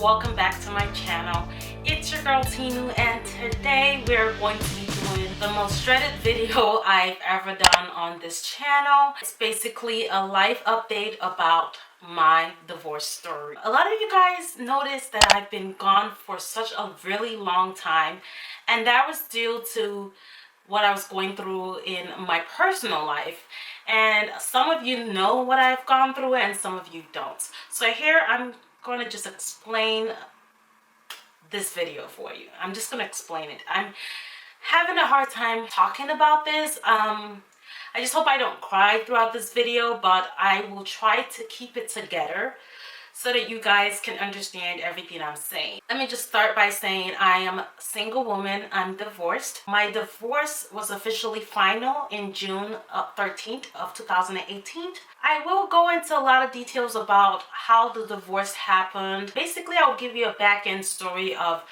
welcome back to my channel. It's your girl Tinu, and today we're going to be doing the most dreaded video I've ever done on this channel. It's basically a life update about my divorce story. A lot of you guys noticed that I've been gone for such a really long time, and that was due to what I was going through in my personal life. And some of you know what I've gone through and some of you don't. So here I'm going to just explain this video for you. I'm just going to explain it. I'm having a hard time talking about this. I just hope I don't cry throughout this video, but I will try to keep it together so that you guys can understand everything I'm saying. Let me just start by saying I am a single woman. I'm divorced. My divorce was officially final in June 13th of 2018. I will go into a lot of details about how the divorce happened. Basically, I'll give you a back-end story of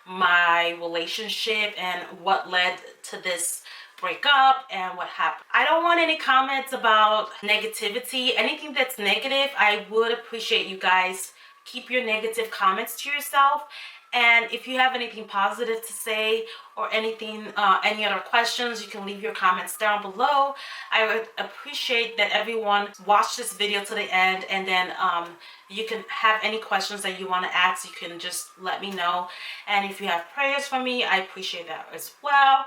my relationship and what led to this breakup and what happened. I don't want any comments about negativity. Anything that's negative, I would appreciate you guys keep your negative comments to yourself. And if you have anything positive to say or anything, any other questions, you can leave your comments down below. I would appreciate that everyone watch this video to the end, and then you can have any questions that you want to ask. You can just let me know. And if you have prayers for me, I appreciate that as well,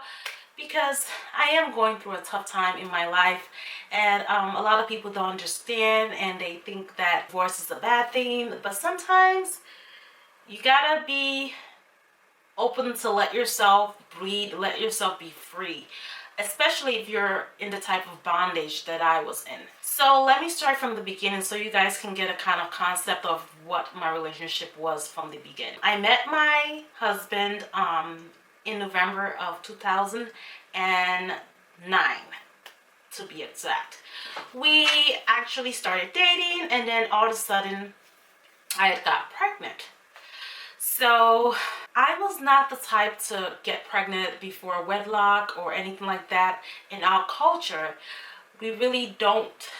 because I am going through a tough time in my life, and a lot of people don't understand, and they think that divorce is a bad thing. But sometimes you gotta be open to let yourself breathe, let yourself be free, especially if you're in the type of bondage that I was in. So let me start from the beginning so you guys can get a kind of concept of what my relationship was from the beginning. I met my husband in November of 2009, to be exact. We actually started dating, and then all of a sudden I got pregnant. So I was not the type to get pregnant before wedlock or anything like that. In our culture, we really don't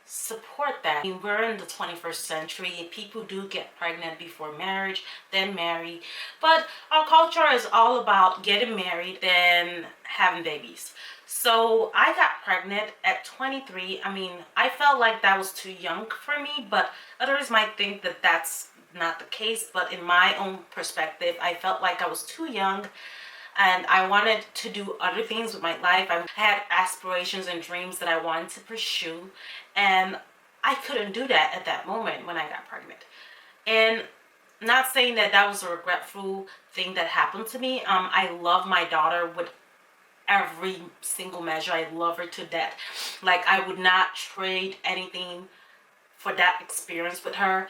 support that. I mean, we're in the 21st century. People do get pregnant before marriage, then marry. But our culture is all about getting married, then having babies. So I got pregnant at 23. I mean, I felt like that was too young for me, but others might think that that's not the case. But in my own perspective, I felt like I was too young, and I wanted to do other things with my life. I had aspirations and dreams that I wanted to pursue, and I couldn't do that at that moment when I got pregnant. And not saying that that was a regretful thing that happened to me. I love my daughter with every single measure. I love her to death. Like, I would not trade anything for that experience with her.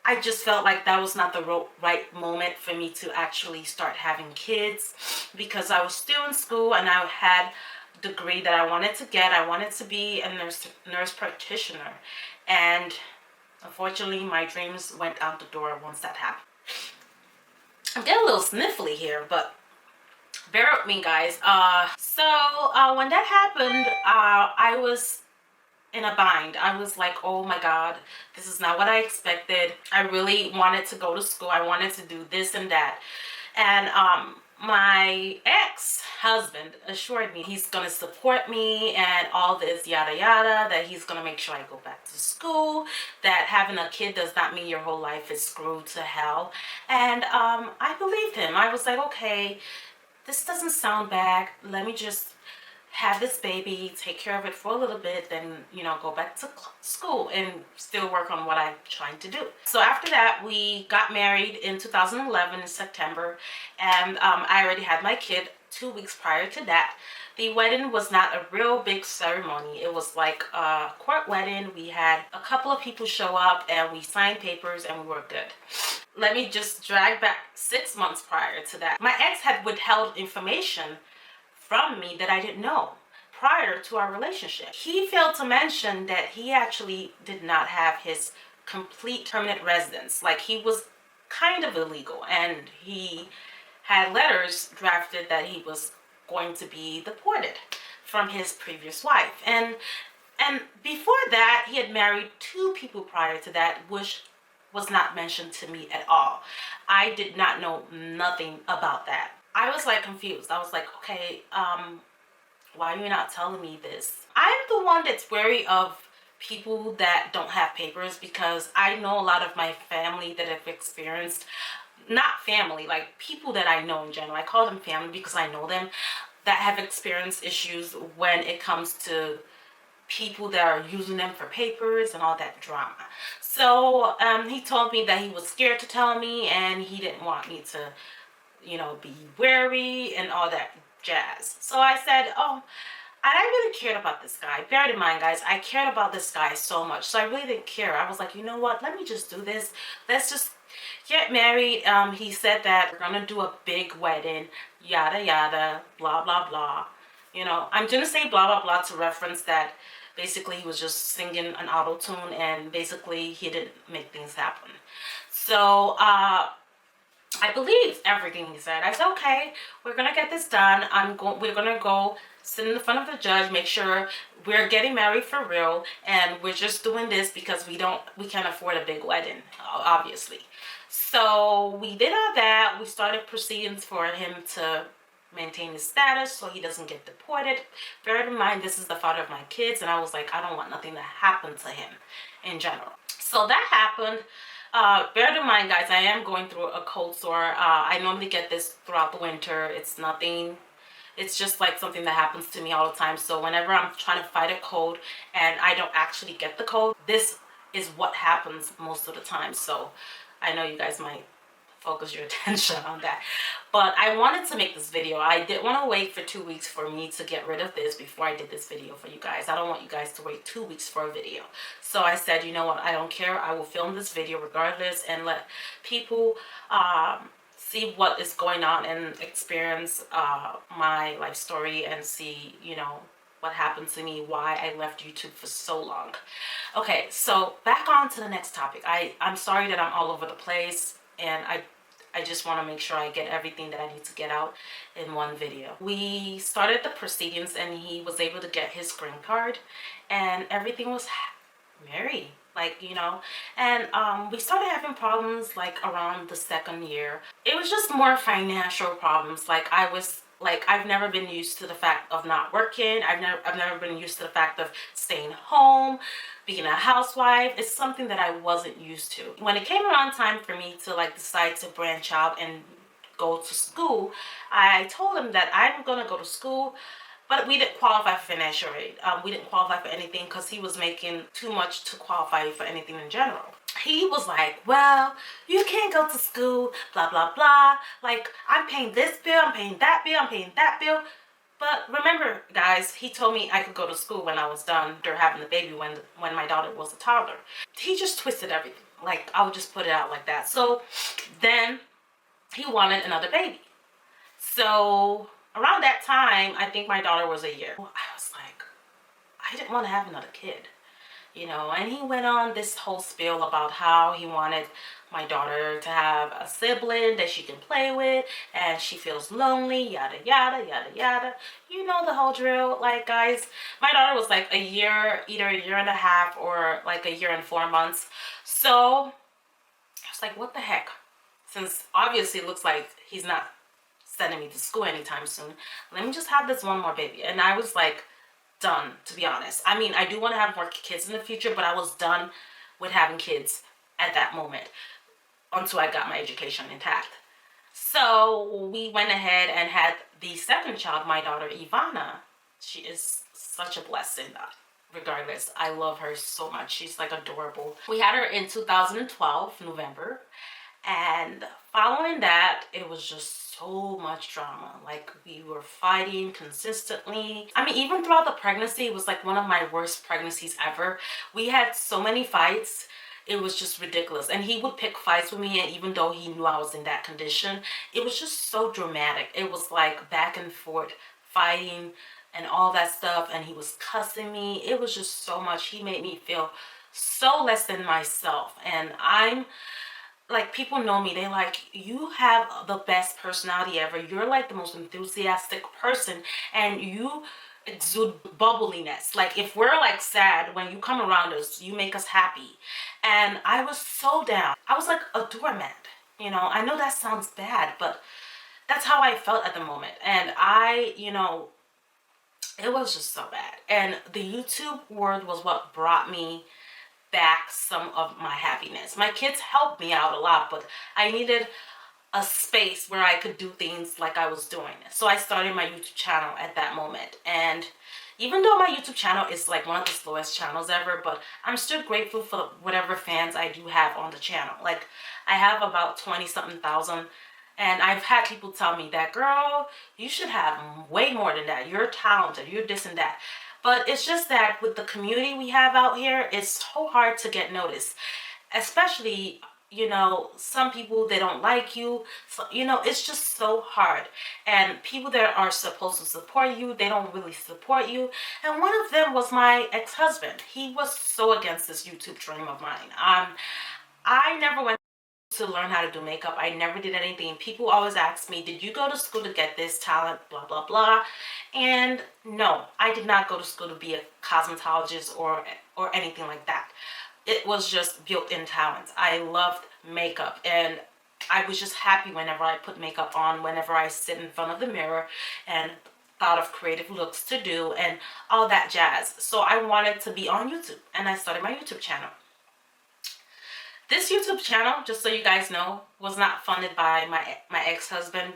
I just felt like that was not the right moment for me to actually start having kids, because I was still in school and I had a degree that I wanted to get. I wanted to be a nurse practitioner, and unfortunately my dreams went out the door once that happened. I'm getting a little sniffly here, but bear with me, guys. So when that happened, I was in a bind. I was like, oh my God, this is not what I expected. I really wanted to go to school. I wanted to do this and that. And my ex-husband assured me he's going to support me and all this yada yada, that he's going to make sure I go back to school, that having a kid does not mean your whole life is screwed to hell. And I believed him. I was like, okay, this doesn't sound bad. Let me just have this baby, take care of it for a little bit, then, you know, go back to school and still work on what I'm trying to do. So after that, we got married in 2011 in September, and I already had my kid 2 weeks prior to that. The wedding was not a real big ceremony. It was like a court wedding. We had a couple of people show up, and we signed papers, and we were good. Let me just drag back 6 months prior to that. My ex had withheld information from me that I didn't know prior to our relationship. He failed to mention that he actually did not have his complete permanent residence. Like, he was kind of illegal, and he had letters drafted that he was going to be deported from his previous wife. And before that, he had married 2 people prior to that, which was not mentioned to me at all. I did not know nothing about that. I was like confused. I was like, okay, why are you not telling me this? I'm the one that's wary of people that don't have papers, because I know a lot of my family that have experienced, not family, like people that I know in general. I call them family because I know them, that have experienced issues when it comes to people that are using them for papers and all that drama. So he told me that he was scared to tell me, and he didn't want me to, you know, be wary and all that jazz. So I said, oh, I really cared about this guy. Bear in mind, guys, I cared about this guy so much. So I really didn't care. I was like, you know what? Let me just do this. Let's just get married. He said that we're going to do a big wedding, yada, yada, blah, blah, blah. You know, I'm going to say blah, blah, blah to reference that basically he was just singing an auto tune, and basically he didn't make things happen. So, I believed everything he said. I said, okay, we're gonna get this done. We're gonna go sit in the front of the judge, make sure we're getting married for real, and we're just doing this because we can't afford a big wedding, obviously. So we did all that. We started proceedings for him to maintain his status so he doesn't get deported. Bear in mind, this is the father of my kids, and I was like, I don't want nothing to happen to him in general. So that happened. Bear in mind, guys, I am going through a cold sore. I normally get this throughout the winter. It's nothing. It's just like something that happens to me all the time. So whenever I'm trying to fight a cold and I don't actually get the cold, this is what happens most of the time. So I know you guys might focus your attention on that, but I wanted to make this video. I didn't want to wait for 2 weeks for me to get rid of this before I did this video for you guys. I don't want you guys to wait 2 weeks for a video. So I said, you know what, I don't care. I will film this video regardless and let people see what is going on and experience my life story and see, you know, what happened to me, why I left YouTube for so long. Okay, so back on to the next topic. I'm sorry that I'm all over the place, and I just want to make sure I get everything that I need to get out in one video. We started the proceedings, and he was able to get his green card, and everything was merry, like, you know. And we started having problems like around the second year. It was just more financial problems. Like, I've never been used to the fact of not working. I've never been used to the fact of staying home, being a housewife. It's something that I wasn't used to. When it came around time for me to like decide to branch out and go to school, I told him that I'm gonna go to school, but we didn't qualify for financial aid. We didn't qualify for anything because he was making too much to qualify for anything in general. He was like, well, you can't go to school, blah, blah, blah. Like, I'm paying this bill, I'm paying that bill, I'm paying that bill. But remember, guys, he told me I could go to school when I was done after having the baby, when my daughter was a toddler. He just twisted everything. Like, I would just put it out like that. So then he wanted another baby. So around that time, I think my daughter was a year. I was like, I didn't want to have another kid, you know. And he went on this whole spiel about how he wanted my daughter to have a sibling that she can play with, and she feels lonely, yada, yada, yada, yada. You know the whole drill. Like, guys, my daughter was like a year, either a year and a half or like a year and 4 months. So I was like, what the heck? Since obviously it looks like he's not sending me to school anytime soon, let me just have this one more baby. And I was like done, to be honest. I mean, I do want to have more kids in the future, but I was done with having kids at that moment until I got my education intact. So we went ahead and had the second child, my daughter Ivana. She is such a blessing. Regardless, I love her so much. She's like adorable. We had her in 2012 November, and following that, it was just so much drama. Like, we were fighting consistently. I mean, even throughout the pregnancy, it was like one of my worst pregnancies ever. We had so many fights. It was just ridiculous. And he would pick fights with me, and even though he knew I was in that condition, it was just so dramatic. It was like back and forth fighting and all that stuff, and he was cussing me. It was just so much. He made me feel so less than myself. And I'm like, people know me, they like, you have the best personality ever. You're like the most enthusiastic person, and you exude bubbliness. Like if we're like sad, when you come around us, you make us happy. And I was so down. I was like a doormat. I know that sounds bad, but that's how I felt at the moment. And it was just so bad. And the YouTube world was what brought me back some of my happiness. My kids helped me out a lot, but I needed a space where I could do things like I was doing. So I started my YouTube channel at that moment. And even though my YouTube channel is like one of the slowest channels ever, but I'm still grateful for whatever fans I do have on the channel. Like I have about 20 something thousand, and I've had people tell me that, girl, you should have way more than that. You're talented, you're this and that. But it's just that with the community we have out here, it's so hard to get noticed. Especially, some people, they don't like you. So, it's just so hard. And people that are supposed to support you, they don't really support you. And one of them was my ex-husband. He was so against this YouTube dream of mine. I never went to learn how to do makeup. I never did anything. People always ask me, did you go to school to get this talent, blah blah blah. And no, I did not go to school to be a cosmetologist or anything like that. It was just built-in talent. I loved makeup, and I was just happy whenever I put makeup on, whenever I sit in front of the mirror and thought of creative looks to do and all that jazz. So I wanted to be on YouTube, and I started my YouTube channel. This YouTube channel, just so you guys know, was not funded by my ex-husband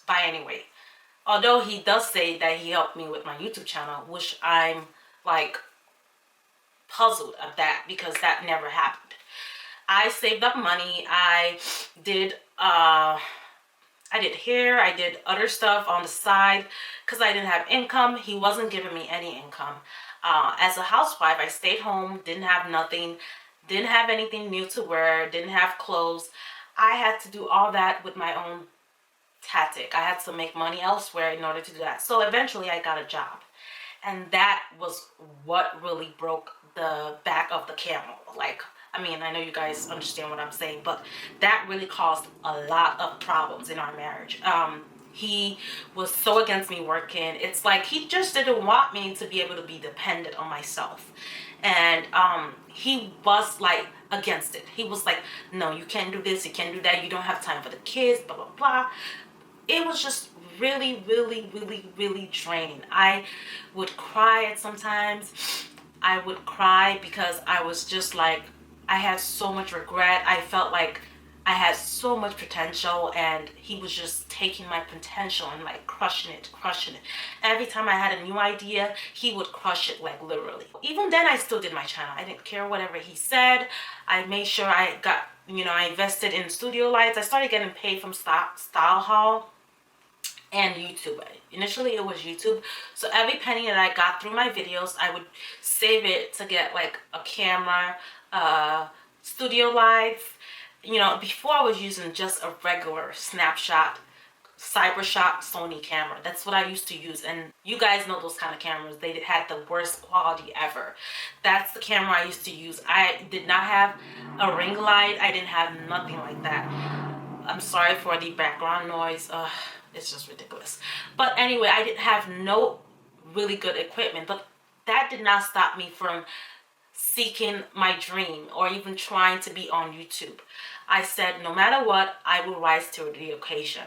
by any way. Although he does say that he helped me with my YouTube channel, which I'm like puzzled at that, because that never happened. I saved up money. I did hair, I did other stuff on the side because I didn't have income. He wasn't giving me any income. As a housewife, I stayed home, didn't have nothing. Didn't have anything new to wear, didn't have clothes. I had to do all that with my own tactic. I had to make money elsewhere in order to do that. So eventually I got a job. And that was what really broke the back of the camel. Like, I mean, I know you guys understand what I'm saying, but that really caused a lot of problems in our marriage. He was so against me working. It's like he just didn't want me to be able to be dependent on myself. And he was like against it. He was like, no, you can't do this, you can't do that, you don't have time for the kids, blah blah blah. It was just really, really, really, really draining. I would cry at sometimes. I would cry because I was just like, I had so much regret. I felt like I had so much potential, and he was just taking my potential and like crushing it. Every time I had a new idea, he would crush it, like literally. Even then, I still did my channel. I didn't care whatever he said. I made sure I got, I invested in studio lights. I started getting paid from Style Hall and YouTube. Initially it was YouTube. So every penny that I got through my videos, I would save it to get like a camera, studio lights. Before I was using just a regular snapshot, cybershot Sony camera. That's what I used to use, and you guys know those kind of cameras. They had the worst quality ever. That's the camera I used to use. I did not have a ring light. I didn't have nothing like that. I'm sorry for the background noise. It's just ridiculous. But anyway, I didn't have no really good equipment, but that did not stop me from seeking my dream or even trying to be on YouTube. I said, no matter what, I will rise to the occasion.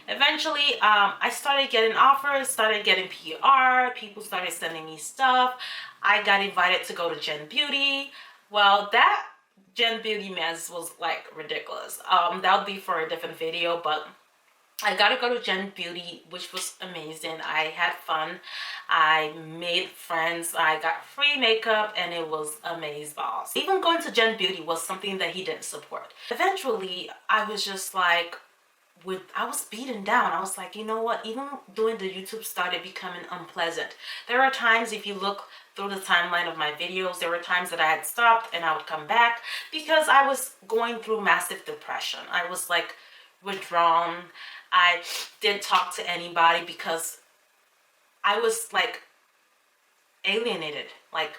Eventually, I started getting offers, started getting PR, people started sending me stuff. I got invited to go to Gen Beauty. Well, that Gen Beauty mess was like ridiculous. That would be for a different video, but I got to go to Gen Beauty, which was amazing. I had fun. I made friends. I got free makeup, and it was amazeballs. Even going to Gen Beauty was something that he didn't support. Eventually, I was just like, I was beaten down. I was like, you know what? Even doing the YouTube started becoming unpleasant. There are times, if you look through the timeline of my videos, there were times that I had stopped and I would come back because I was going through massive depression. I was like withdrawn. I didn't talk to anybody because I was like alienated. Like,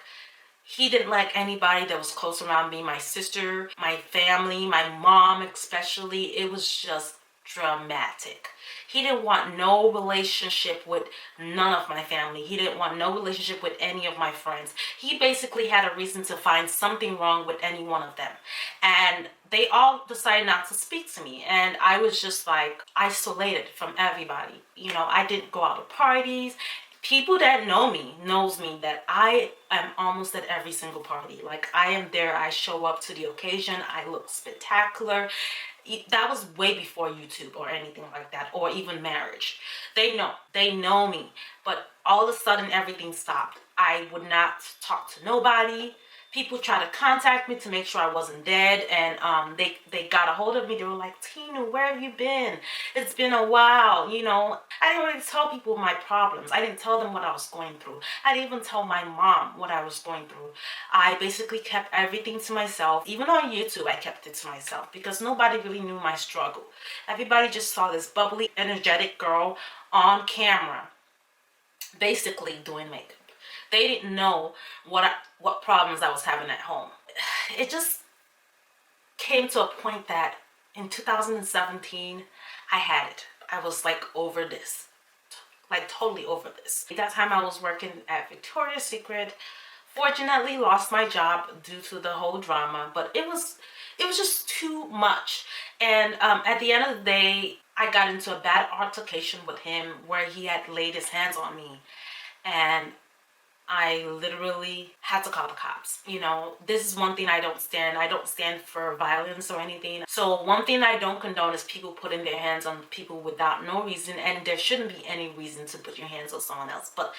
he didn't like anybody that was close around me. My sister, my family, my mom especially. It was just dramatic. He didn't want no relationship with none of my family. He didn't want no relationship with any of my friends. He basically had a reason to find something wrong with any one of them. And they all decided not to speak to me. And I was just like isolated from everybody. You know, I didn't go out to parties. People that know me knows me that I am almost at every single party. Like, I am there. I show up to the occasion. I look spectacular. That was way before YouTube or anything like that, or even marriage. They know me. But all of a sudden everything stopped. I would not talk to nobody. People tried to contact me to make sure I wasn't dead, and they got a hold of me. They were like, Tinu, where have you been? It's been a while. You know, I didn't really tell people my problems. I didn't tell them what I was going through. I didn't even tell my mom what I was going through. I basically kept everything to myself. Even on YouTube, I kept it to myself because nobody really knew my struggle. Everybody just saw this bubbly, energetic girl on camera basically doing makeup. They didn't know what problems I was having at home. It just came to a point that in 2017, I had it. I was like over this, like totally over this. At that time, I was working at Victoria's Secret. Fortunately, lost my job due to the whole drama, but it was just too much. And at the end of the day, I got into a bad altercation with him where he had laid his hands on me, and I literally had to call the cops. You know, this is one thing I don't stand. I don't stand for violence or anything. So one thing I don't condone is people putting their hands on people without no reason, and there shouldn't be any reason to put your hands on someone else. But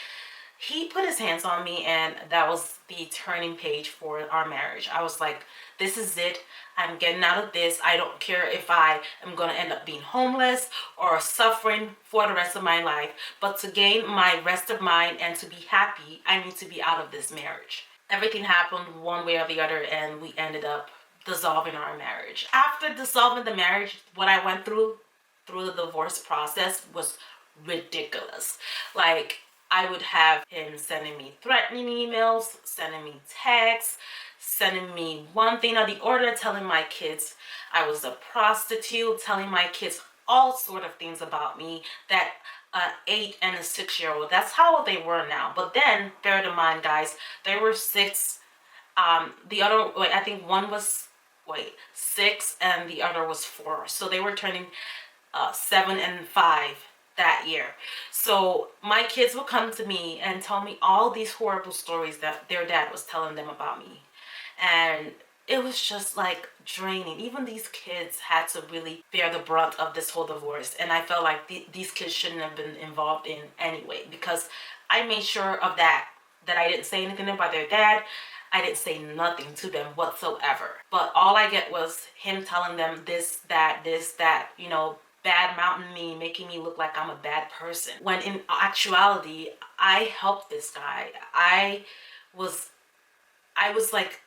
he put his hands on me, and that was the turning page for our marriage. I was like, this is it. I'm getting out of this. I don't care if I am going to end up being homeless or suffering for the rest of my life. But to gain my rest of mind and to be happy, I need to be out of this marriage. Everything happened one way or the other, and we ended up dissolving our marriage. After dissolving the marriage, what I went through the divorce process was ridiculous. Like, I would have him sending me threatening emails, sending me texts, sending me one thing or the other, telling my kids I was a prostitute, telling my kids all sort of things about me that an 8 and a 6-year-old, that's how they were now. But then, bear in mind, guys, they were 6. The other, I think one was, 6 and the other was 4. So they were turning 7 and 5 that year. So my kids would come to me and tell me all these horrible stories that their dad was telling them about me. And it was just like draining. Even these kids had to really bear the brunt of this whole divorce. And I felt like these kids shouldn't have been involved in anyway, because I made sure of that I didn't say anything about their dad. I didn't say nothing to them whatsoever. But all I get was him telling them this, that, you know, bad mounting me, making me look like I'm a bad person. When in actuality, I helped this guy. I was like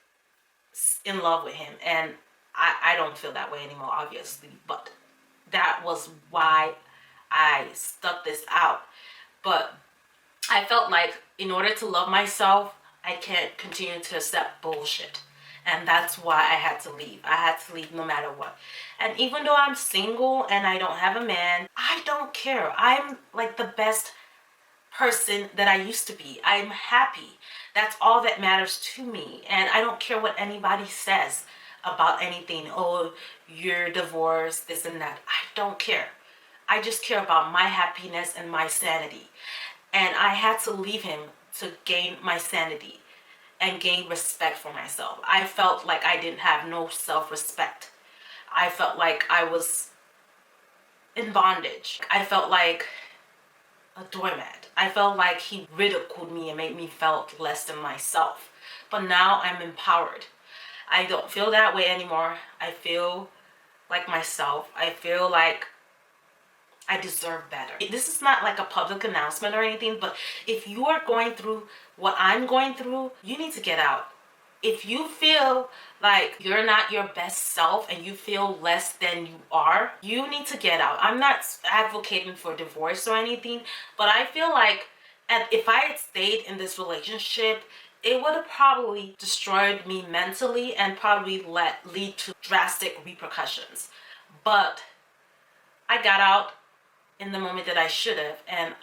in love with him, and I don't feel that way anymore, obviously, but that was why I stuck this out. But I felt like in order to love myself, I can't continue to accept bullshit. And that's why I had to leave. I had to leave no matter what. And even though I'm single and I don't have a man, I don't care. I'm like the best person that I used to be. I'm happy. That's all that matters to me. And I don't care what anybody says about anything. Oh, you're divorced, this and that. I don't care. I just care about my happiness and my sanity. And I had to leave him to gain my sanity and gain respect for myself. I felt like I didn't have no self-respect. I felt like I was in bondage. I felt like a doormat. I felt like he ridiculed me and made me felt less than myself. But now I'm empowered. I don't feel that way anymore. I feel like myself. I feel like I deserve better. This is not like a public announcement or anything, but if you are going through what I'm going through, you need to get out. If you feel like you're not your best self and you feel less than you are, you need to get out. I'm not advocating for divorce or anything, but I feel like if I had stayed in this relationship, it would have probably destroyed me mentally and probably lead to drastic repercussions. But I got out in the moment that I should have, and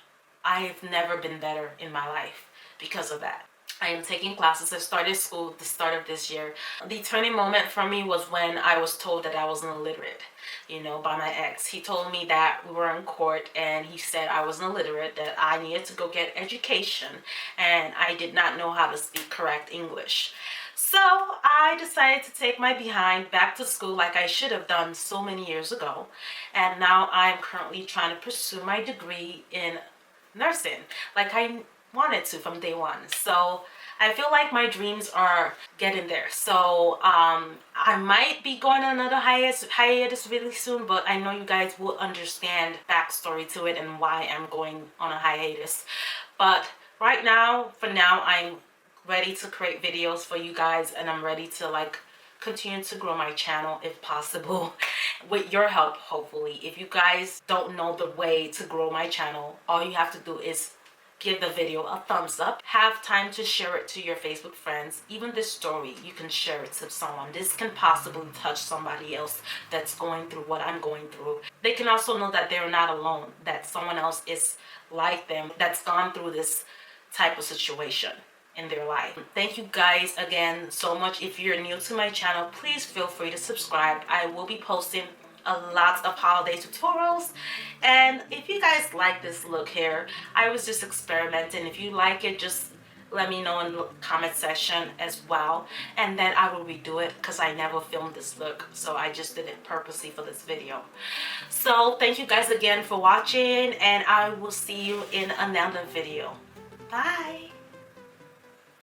I've never been better in my life because of that. I am taking classes. I started school at the start of this year. The turning moment for me was when I was told that I was illiterate, by my ex. He told me that we were in court and he said I was illiterate, that I needed to go get education, and I did not know how to speak correct English. So I decided to take my behind back to school like I should have done so many years ago. And now I'm currently trying to pursue my degree in nursing like I wanted to from day one. So I feel like my dreams are getting there. So I might be going on another hiatus really soon, but I know you guys will understand backstory to it and why I'm going on a hiatus. But right now, for now, I'm ready to create videos for you guys, and I'm ready to continue to grow my channel if possible with your help, hopefully. If you guys don't know the way to grow my channel, all you have to do is give the video a thumbs up, have time to share it to your Facebook friends. Even this story, you can share it to someone. This can possibly touch somebody else that's going through what I'm going through. They can also know that they're not alone, that someone else is like them that's gone through this type of situation in their life. Thank you guys again so much. If you're new to my channel, please feel free to subscribe. I will be posting a lot of holiday tutorials, and if you guys like this look here, I was just experimenting. If you like it, just let me know in the comment section as well, and then I will redo it because I never filmed this look, so I just did it purposely for this video. So thank you guys again for watching, and I will see you in another video. Bye.